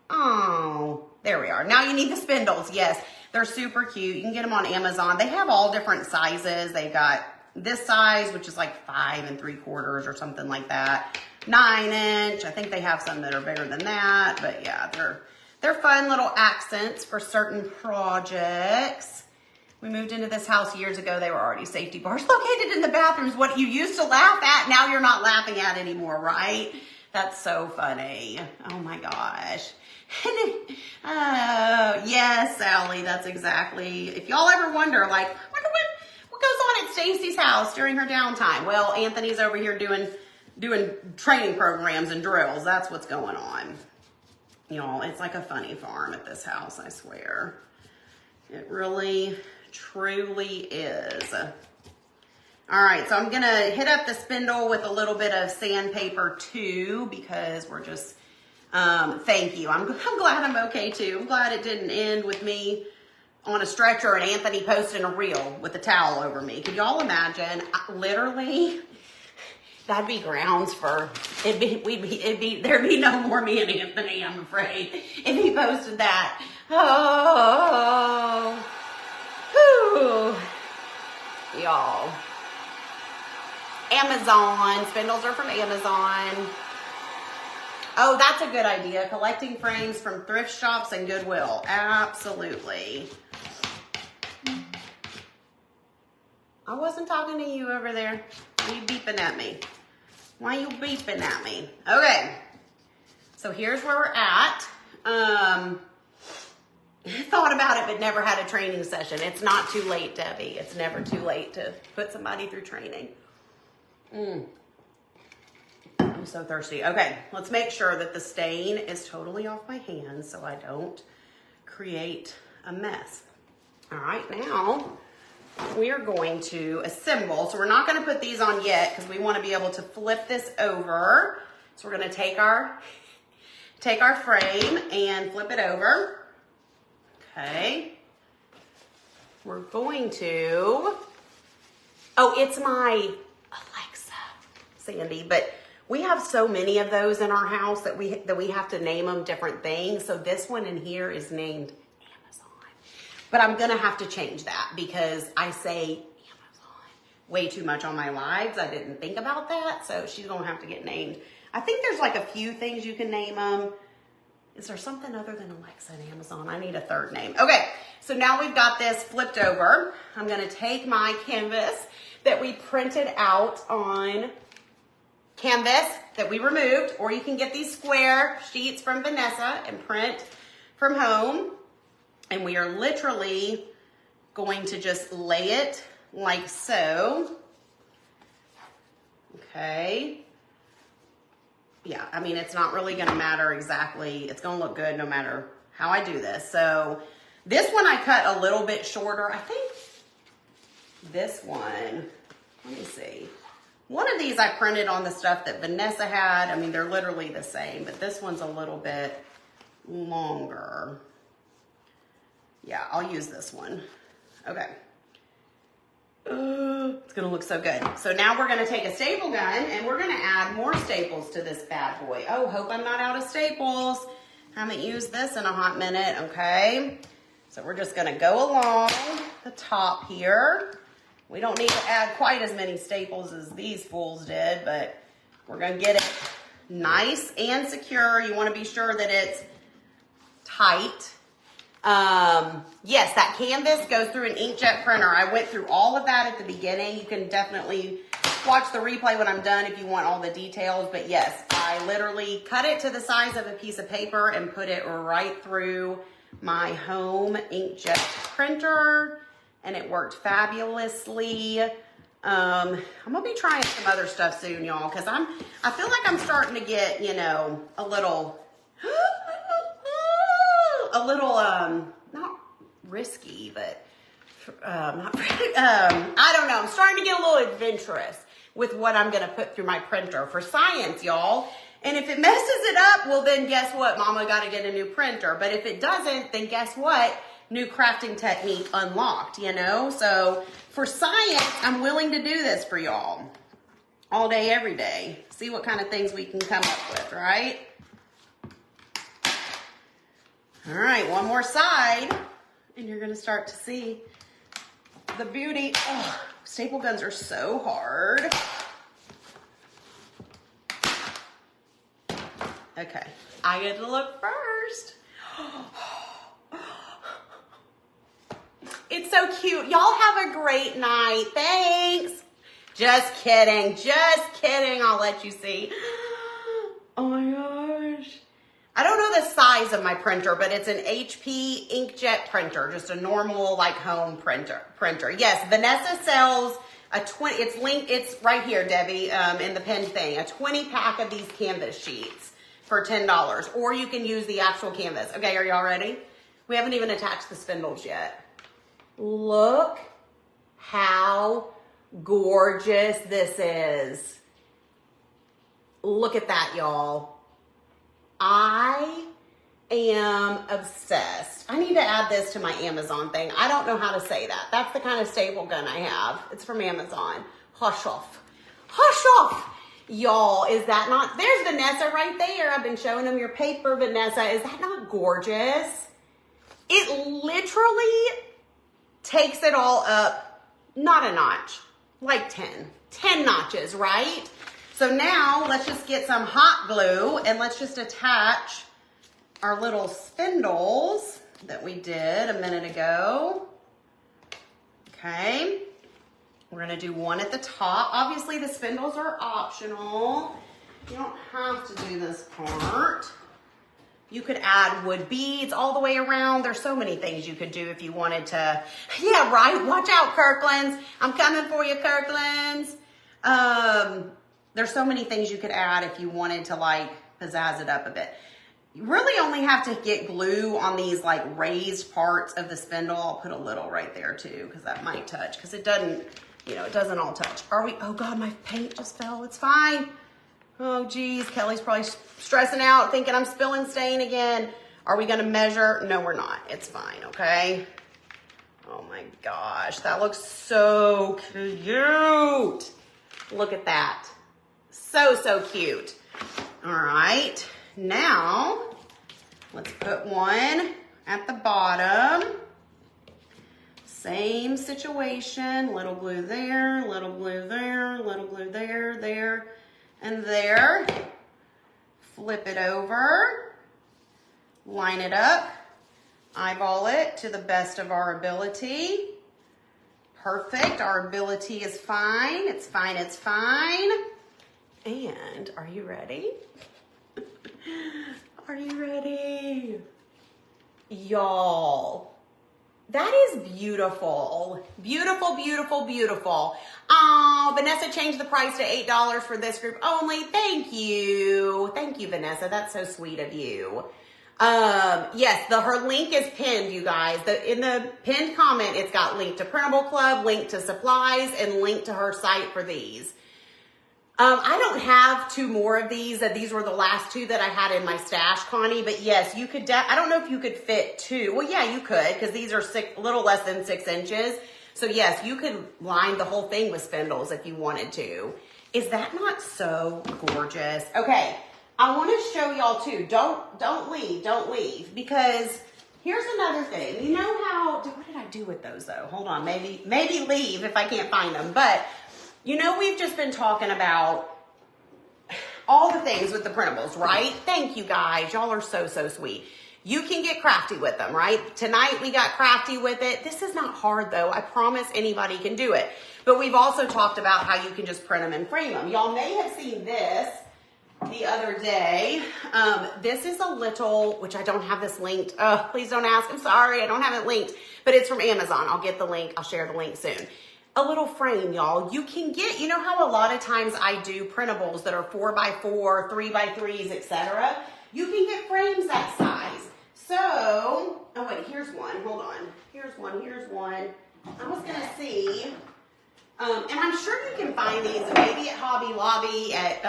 Oh, there we are. Now you need the spindles. Yes, they're super cute. You can get them on Amazon. They have all different sizes. They've got this size, which is like 5 3/4 or something like that. 9-inch. I think they have some that are bigger than that, but yeah, they're fun little accents for certain projects. We moved into this house years ago. They were already safety bars located in the bathrooms. What you used to laugh at, now you're not laughing at anymore, right? That's so funny. Oh my gosh. Yes, Sally, that's exactly. If y'all ever wonder, like, wonder what goes on at Stacy's house during her downtime? Well, Anthony's over here doing training programs and drills. That's what's going on. You know, it's like a funny farm at this house, I swear. It really, truly is. All right, so I'm gonna hit up the spindle with a little bit of sandpaper too, because we're just, thank you. I'm glad I'm okay too. I'm glad it didn't end with me on a stretcher and Anthony posting a reel with a towel over me. Could y'all imagine? Literally, that'd be grounds for, there'd be no more me and Anthony, I'm afraid, if he posted that. Oh, whew. Y'all. Amazon, spindles are from Amazon. Oh, that's a good idea. Collecting frames from thrift shops and Goodwill. Absolutely. I wasn't talking to you over there. Why are you beeping at me? Why are you beeping at me? Okay. So here's where we're at. Thought about it, but never had a training session. It's not too late, Debbie. It's never too late to put somebody through training. I'm so thirsty. Okay, let's make sure that the stain is totally off my hands so I don't create a mess. All right, now we are going to assemble. So we're not going to put these on yet because we want to be able to flip this over. So we're going to take our frame and flip it over. Okay. We're going to, oh, it's my Alexa, Sandy, but we have so many of those in our house that we have to name them different things. So this one in here is named Amazon, but I'm going to have to change that because I say Amazon way too much on my lives. I didn't think about that. So she's going to have to get named. I think there's like a few things you can name them. Is there something other than Alexa and Amazon? I need a third name. Okay, so now we've got this flipped over. I'm gonna take my canvas that we printed out on canvas that we removed, or you can get these square sheets from Vanessa and print from home. And we are literally going to just lay it like so. Okay. Yeah, I mean, it's not really going to matter exactly. It's going to look good no matter how I do this. So this one I cut a little bit shorter. I think this one, let me see. One of these I printed on the stuff that Vanessa had. I mean, they're literally the same, but this one's a little bit longer. Yeah, I'll use this one. Okay. It's gonna look so good. So now we're gonna take a staple gun and we're gonna add more staples to this bad boy. Oh, hope I'm not out of staples. Haven't used this in a hot minute, okay? So we're just gonna go along the top here. We don't need to add quite as many staples as these fools did, but we're gonna get it nice and secure. You wanna be sure that it's tight. Yes, that canvas goes through an inkjet printer. I went through all of that at the beginning. You can definitely watch the replay when I'm done if you want all the details. But yes, I literally cut it to the size of a piece of paper and put it right through my home inkjet printer, and it worked fabulously. I'm gonna be trying some other stuff soon, y'all, because I feel like I'm starting to get, you know, a little not risky, but I don't know. I'm starting to get a little adventurous with what I'm going to put through my printer for science, y'all. And if it messes it up, well then guess what? Mama got to get a new printer. But if it doesn't, then guess what? New crafting technique unlocked, you know? So for science, I'm willing to do this for y'all. All day, every day. See what kind of things we can come up with, right? All right, one more side. And you're gonna start to see the beauty. Oh, staple guns are so hard. Okay, I get to look first. It's so cute. Y'all have a great night. Thanks. Just kidding. Just kidding. I'll let you see. Oh my gosh. I don't know the size of my printer, but it's an HP inkjet printer. Just a normal like home printer. Yes, Vanessa sells a 20, it's linked, it's right here, Debbie, in the pinned thing. A 20 pack of these canvas sheets for $10. Or you can use the actual canvas. Okay, are y'all ready? We haven't even attached the spindles yet. Look how gorgeous this is. Look at that, y'all. I am obsessed. I need to add this to my Amazon thing. I don't know how to say that. That's the kind of staple gun I have. It's from Amazon. Hush off. Hush off. Y'all, is that not, there's Vanessa right there. I've been showing them your paper, Vanessa. Is that not gorgeous? It literally takes it all up, not a notch, like 10 notches, right? So now let's just get some hot glue and let's just attach our little spindles that we did a minute ago. Okay. We're gonna do one at the top. Obviously the spindles are optional. You don't have to do this part. You could add wood beads all the way around. There's so many things you could do if you wanted to. Yeah, right. Watch out, Kirklands. I'm coming for you, Kirklands. There's so many things you could add if you wanted to like pizzazz it up a bit. You really only have to get glue on these like raised parts of the spindle. I'll put a little right there too, because that might touch, because it doesn't, you know, it doesn't all touch. Are we, oh God, my paint just fell. It's fine. Oh geez, Kelly's probably stressing out, thinking I'm spilling stain again. Are we gonna measure? No, we're not. It's fine, okay? Oh my gosh, that looks so cute. Look at that. So, so cute. All right, now let's put one at the bottom. Same situation, little glue there, little glue there, little glue there, there, and there. Flip it over, line it up, eyeball it to the best of our ability. Perfect, our ability is fine, it's fine, it's fine. And are you ready? Are you ready? Y'all, that is beautiful. Beautiful, beautiful, beautiful. Oh, Vanessa changed the price to $8 for this group only. Thank you. Thank you, Vanessa. That's so sweet of you. Yes, her link is pinned, you guys. In the pinned comment, it's got link to Printable Club, link to supplies, and link to her site for these. I don't have two more of these. These were the last two that I had in my stash, Connie. But yes, you could. I don't know if you could fit two. Well, yeah, you could, because these are a little less than 6 inches. So yes, you could line the whole thing with spindles if you wanted to. Is that not so gorgeous? Okay, I want to show y'all too. Don't leave, because here's another thing. You know how? What did I do with those though? Hold on, maybe leave if I can't find them, but. You know, we've just been talking about all the things with the printables, right? Thank you guys. Y'all are so, so sweet. You can get crafty with them, right? Tonight we got crafty with it. This is not hard though. I promise anybody can do it. But we've also talked about how you can just print them and frame them. Y'all may have seen this the other day. This is a little, which I don't have this linked. Oh, please don't ask. I'm sorry. I don't have it linked, but it's from Amazon. I'll get the link. I'll share the link soon. A little frame, y'all. You can get, you know how a lot of times I do printables that are 4x4, 3x3s, etc. You can get frames that size. So, oh wait, here's one. Hold on. Here's one. I was gonna see And I'm sure you can find these maybe at Hobby Lobby, at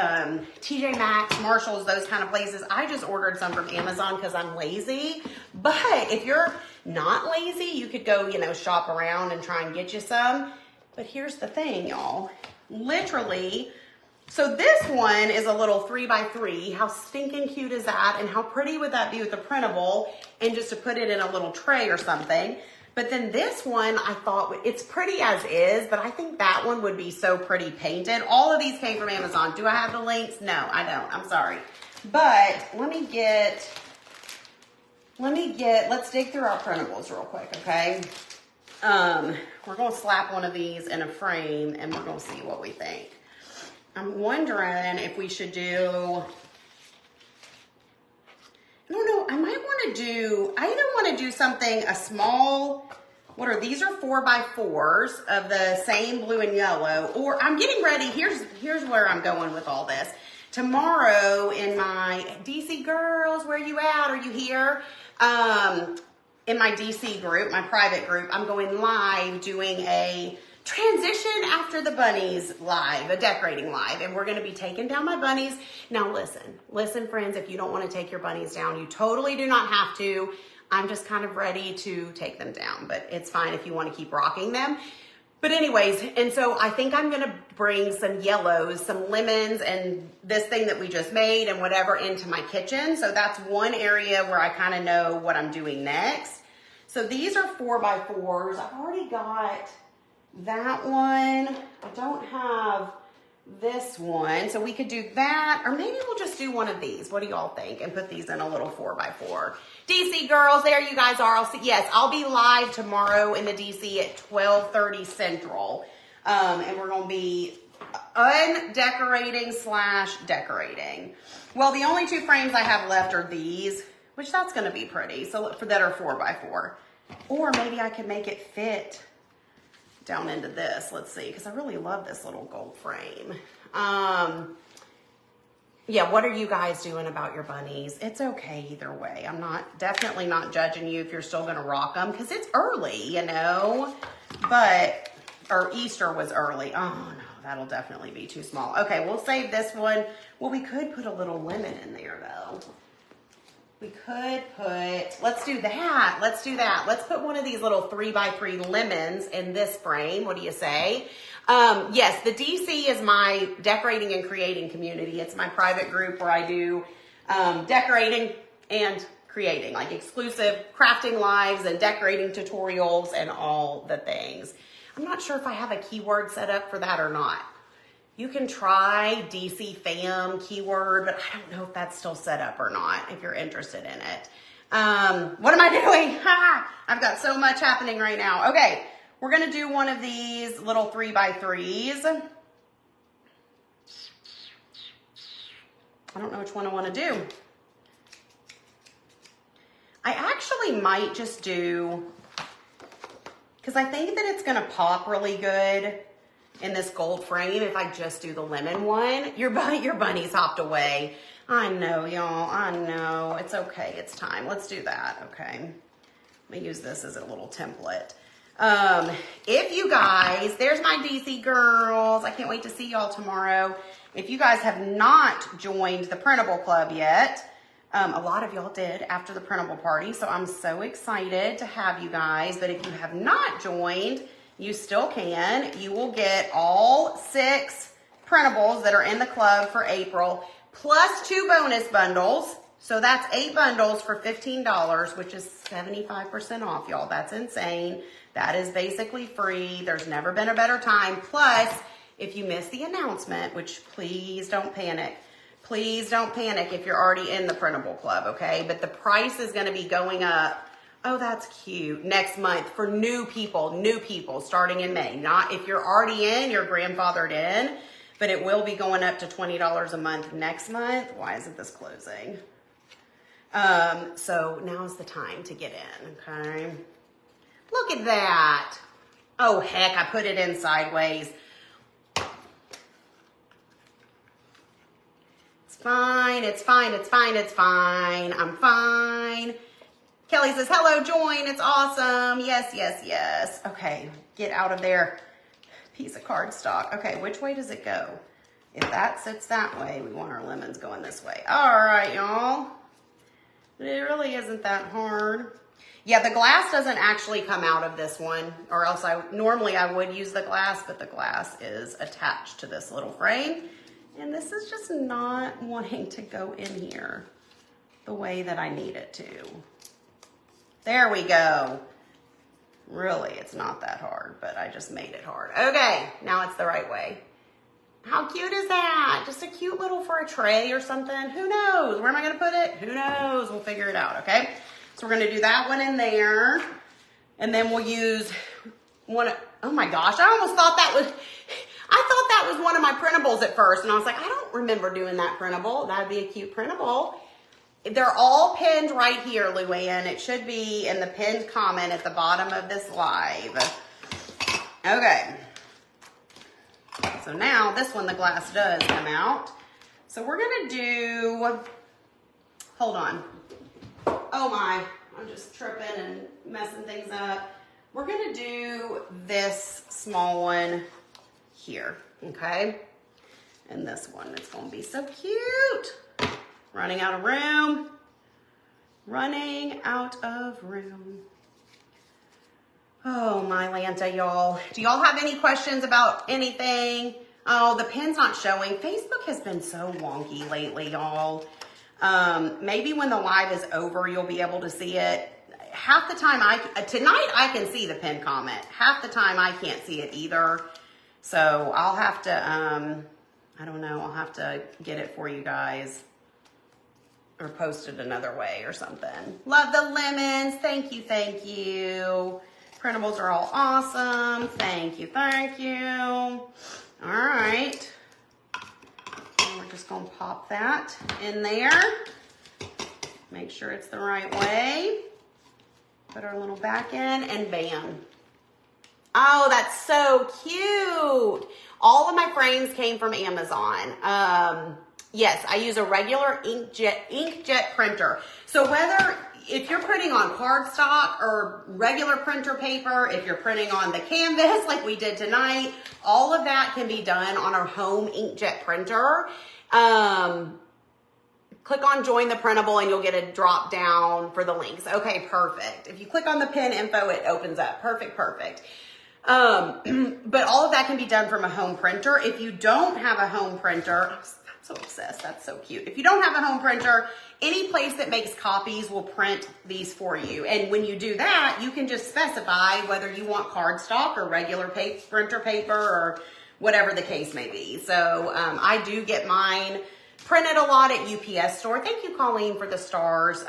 TJ Maxx, Marshalls, those kind of places. I just ordered some from Amazon because I'm lazy. But if you're not lazy, you could go, you know, shop around and try and get you some. But here's the thing, y'all. Literally, so this one is a little 3x3. How stinking cute is that? And how pretty would that be with the printable and just to put it in a little tray or something? But then this one, I thought it's pretty as is, but I think that one would be so pretty painted. All of these came from Amazon. Do I have the links? No, I don't. I'm sorry. But let's dig through our printables real quick, okay? We're going to slap one of these in a frame and we're going to see what we think. I'm wondering if we should do... I don't know, I might want to do, I either want to do something, a small, what are these, are 4x4s of the same blue and yellow, or I'm getting ready, here's where I'm going with all this. Tomorrow in my DC girls, where you at? Are you here? In my DC group, my private group, I'm going live doing a transition after the bunnies live, a decorating live, and we're going to be taking down my bunnies. Now listen friends, if you don't want to take your bunnies down, you totally do not have to. I'm just kind of ready to take them down, but it's fine if you want to keep rocking them. But anyways, and so I think I'm going to bring some yellows, some lemons, and this thing that we just made and whatever into my kitchen. So that's one area where I kind of know what I'm doing next. So these are 4x4s. I've already got that one. I don't have this one, so we could do that, or maybe we'll just do one of these. What do y'all think? And put these in a little 4x4. DC girls, there you guys are. I'll be live tomorrow in the DC at 12:30 Central, and we're gonna be undecorating / decorating. Well, the only two frames I have left are these, which that's gonna be pretty. So for that are 4x4, or maybe I could make it fit down into this. Let's see, because I really love this little gold frame. Yeah, what are you guys doing about your bunnies? It's okay either way. I'm definitely not judging you if you're still gonna rock them, because it's early, you know, or Easter was early. Oh no, that'll definitely be too small. Okay, we'll save this one. Well, we could put a little lemon in there though. We could put, let's do that. Let's put one of these little 3x3 lemons in this frame. What do you say? Yes, the DC is my decorating and creating community. It's my private group where I do decorating and creating, like exclusive crafting lives and decorating tutorials and all the things. I'm not sure if I have a keyword set up for that or not. You can try DC fam keyword, but I don't know if that's still set up or not, if you're interested in it. What am I doing? I've got so much happening right now. Okay, we're gonna do one of these little 3x3s. I don't know which one I wanna do. I actually might just do, because I think that it's gonna pop really good in this gold frame if I just do the lemon one. Your bunny's hopped away. I know, y'all. I know. It's okay. It's time. Let's do that. Okay. Let me use this as a little template. If you guys, there's my DC girls. I can't wait to see y'all tomorrow. If you guys have not joined the Printable Club yet, a lot of y'all did after the Printable Party, so I'm so excited to have you guys. But if you have not joined, you still can. You will get all 6 printables that are in the club for April, plus 2 bonus bundles. So that's 8 bundles for $15, which is 75% off, y'all. That's insane. That is basically free. There's never been a better time. Plus, if you miss the announcement, which please don't panic. Please don't panic if you're already in the Printable Club, okay? But the price is gonna be going up. Oh, that's cute. Next month for new people starting in May. Not if you're already in, you're grandfathered in, but it will be going up to $20 a month next month. Why isn't this closing? So now's the time to get in, okay? Look at that. Oh, heck, I put it in sideways. It's fine, it's fine, it's fine, it's fine. I'm fine. Kelly says, hello, join. It's awesome. Yes, yes, yes. Okay, get out of there. piece of cardstock. Okay, which way does it go? If that sits that way, we want our lemons going this way. All right, y'all. It really isn't that hard. Yeah, the glass doesn't actually come out of this one, or else normally I would use the glass, but the glass is attached to this little frame. And this is just not wanting to go in here the way that I need it to. There we go. Really, it's not that hard, but I just made it hard. Okay, now it's the right way. How cute is that? Just a cute little for a tray or something. Who knows? Where am I gonna put it? Who knows? We'll figure it out, okay? So we're gonna do that one in there. And then we'll use one, oh my gosh, I almost thought that was one of my printables at first. And I was like, I don't remember doing that printable. That'd be a cute printable. They're all pinned right here, Luann. It should be in the pinned comment at the bottom of this live. Okay. So now this one, the glass does come out. So we're gonna do, hold on. Oh my, I'm just tripping and messing things up. We're gonna do this small one here, okay? And this one, it's gonna be so cute. Running out of room. Running out of room. Oh my Lanta, y'all. Do y'all have any questions about anything? Oh, the pin's not showing. Facebook has been so wonky lately, y'all. Maybe when the live is over, you'll be able to see it. Half the time, tonight I can see the pin comment. Half the time I can't see it either. So I'll have to, I don't know, I'll have to get it for you guys. Or post it another way or something. Love the lemons. Thank you, thank you. Printables are all awesome. Thank you, thank you. All right. And we're just gonna pop that in there. Make sure it's the right way. Put our little back in and bam. Oh, that's so cute. All of my frames came from Amazon. Yes, I use a regular inkjet printer. So if you're printing on cardstock or regular printer paper, if you're printing on the canvas like we did tonight, all of that can be done on our home inkjet printer. Click on join the printable and you'll get a drop down for the links. Okay, perfect. If you click on the pin info, it opens up. Perfect, perfect. But all of that can be done from a home printer. If you don't have a home printer, so obsessed. That's so cute. If you don't have a home printer, any place that makes copies will print these for you. And when you do that, you can just specify whether you want cardstock or regular printer paper or whatever the case may be. So I do get mine printed a lot at UPS store. Thank you, Colleen, for the stars.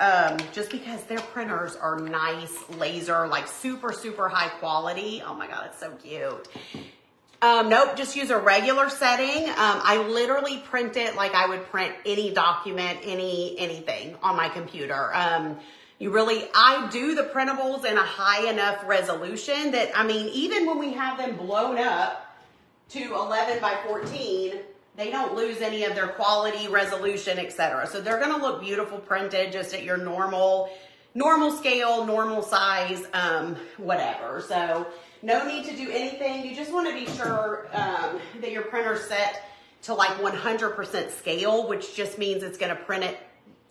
Just because their printers are nice, laser, like super, super high quality. Oh my God, it's so cute. Nope, just use a regular setting. I literally print it like I would print any document, anything on my computer. I do the printables in a high enough resolution that, I mean, even when we have them blown up to 11 by 14, they don't lose any of their quality, resolution, etc. So they're gonna look beautiful printed just at your normal scale, normal size, whatever. So no need to do anything. You just want to be sure that your printer's set to like 100% scale, which just means it's going to print it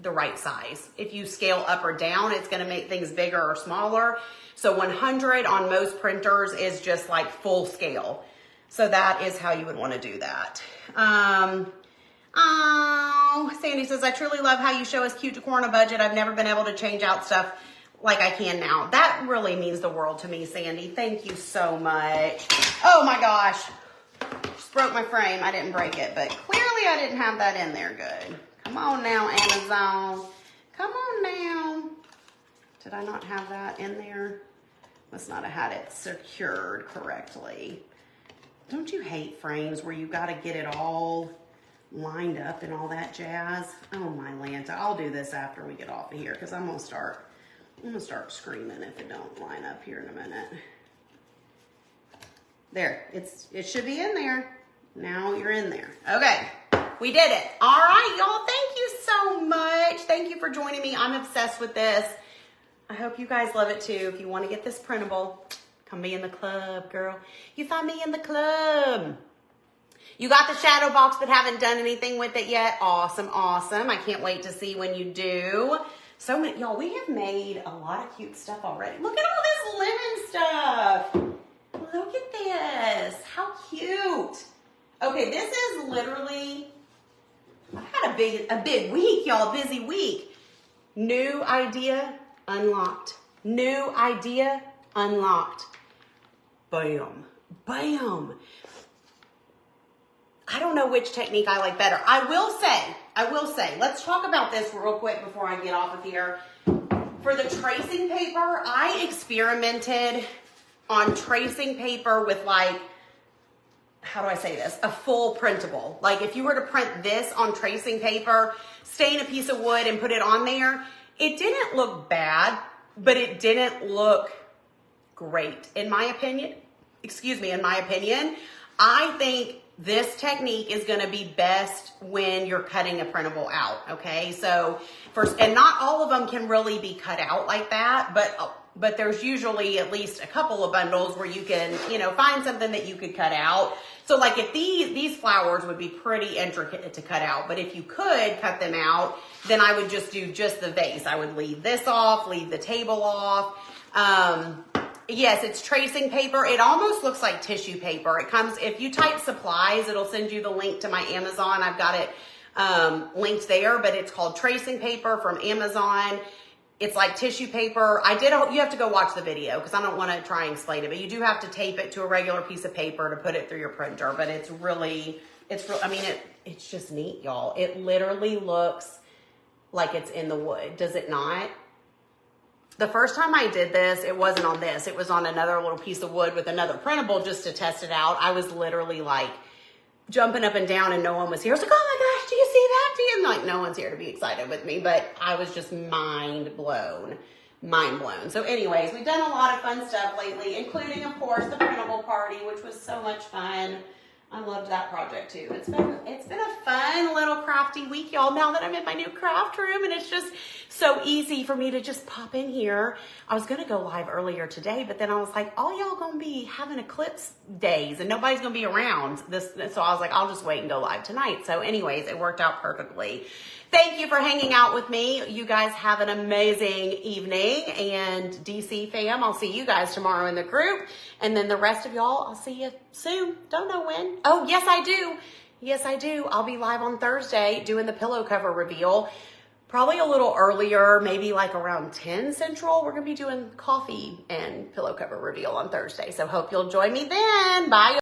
the right size. If you scale up or down, it's going to make things bigger or smaller. So 100 on most printers is just like full scale. So that is how you would want to do that. Oh, Sandy says, I truly love how you show us cute decor on a budget. I've never been able to change out stuff like I can now. That really means the world to me, Sandy. Thank you so much. Oh my gosh. Just broke my frame. I didn't break it, but clearly I didn't have that in there good. Come on now, Amazon. Come on now. Did I not have that in there? Must not have had it secured correctly. Don't you hate frames where you got to get it all lined up and all that jazz? Oh my Lanta. I'll do this after we get off of here because I'm going to start screaming if it don't line up here in a minute. There, it should be in there. Now you're in there. Okay, we did it. All right, y'all, thank you so much. Thank you for joining me. I'm obsessed with this. I hope you guys love it too. If you want to get this printable, Come be in the club, girl. You find me in the club. You got the shadow box but haven't done anything with it yet. Awesome, awesome. I can't wait to see when you do. So many, y'all, we have made a lot of cute stuff already. Look at all this lemon stuff. Look at this. How cute. Okay, this is literally, I had a big week, y'all, busy week. New idea unlocked. New idea unlocked. Bam, bam. I don't know which technique I like better. I will say, let's talk about this real quick before I get off of here. For the tracing paper, I experimented on tracing paper with like, how do I say this? A full printable. Like if you were to print this on tracing paper, stain a piece of wood and put it on there, it didn't look bad, but it didn't look great in my opinion. Excuse me, in my opinion. I think this technique is going to be best when you're cutting a printable out, okay? So first, and not all of them can really be cut out like that, but there's usually at least a couple of bundles where you can, you know, find something that you could cut out. So like if these flowers would be pretty intricate to cut out, but if you could cut them out, then I would just do just the vase. I would leave this off, leave the table off. Yes, it's tracing paper. It almost looks like tissue paper. It comes, if you type supplies, it'll send you the link to my Amazon. I've got it linked there, but it's called tracing paper from Amazon. It's like tissue paper. You have to go watch the video because I don't want to try and explain it, but you do have to tape it to a regular piece of paper to put it through your printer, but it's just neat, y'all. It literally looks like it's in the wood, does it not? The first time I did this, it wasn't on this. It was on another little piece of wood with another printable just to test it out. I was literally like jumping up and down and no one was here. I was like, oh my gosh, do you see that? And like no one's here to be excited with me, but I was just mind blown. So anyways, we've done a lot of fun stuff lately, including of course the printable party, which was so much fun. I loved that project too. It's been a fun little crafty week, y'all, now that I'm in my new craft room and it's just so easy for me to just pop in here. I was going to go live earlier today, but then I was like, all y'all going to be having eclipse days and nobody's going to be around so I was like, I'll just wait and go live tonight. So anyways, it worked out perfectly. Thank you for hanging out with me. You guys have an amazing evening, and DC fam, I'll see you guys tomorrow in the group. And then the rest of y'all, I'll see you soon. Don't know when. Oh, yes, I do. Yes, I do. I'll be live on Thursday doing the pillow cover reveal. Probably a little earlier, maybe like around 10 Central. We're going to be doing coffee and pillow cover reveal on Thursday. So hope you'll join me then. Bye.